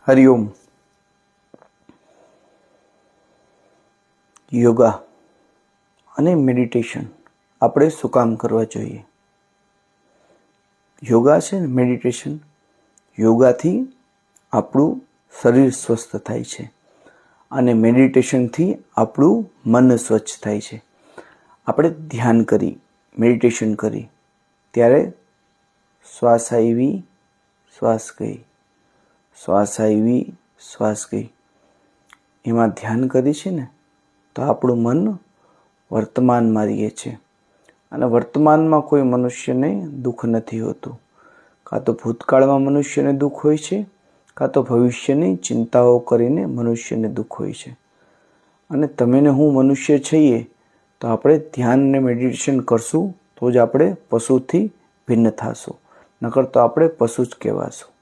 હરિઓમ. યોગા અને મેડિટેશન આપણે શું કામ કરવા જોઈએ? યોગા છે ને મેડિટેશન, યોગાથી આપણું શરીર સ્વસ્થ થાય છે અને મેડિટેશનથી આપણું મન સ્વચ્છ થાય છે. આપણે ધ્યાન કરી, મેડિટેશન કરી ત્યારે શ્વાસ આવી, શ્વાસ ગઈ, શ્વાસ આવી, શ્વાસ ગઈ, એમાં ધ્યાન કરી છે ને તો આપણું મન વર્તમાનમાં રહે છે. અને વર્તમાનમાં કોઈ મનુષ્યને દુઃખ નથી હોતું. કાં તો ભૂતકાળમાં મનુષ્યને દુઃખ હોય છે, કાં તો ભવિષ્યની ચિંતાઓ કરીને મનુષ્યને દુઃખ હોય છે. અને તમે ને હું મનુષ્ય છીએ તો આપણે ધ્યાન ને મેડિટેશન કરશું તો જ આપણે પશુથી ભિન્ન થશું, નકર તો આપણે પશુ જ કહેવાશું.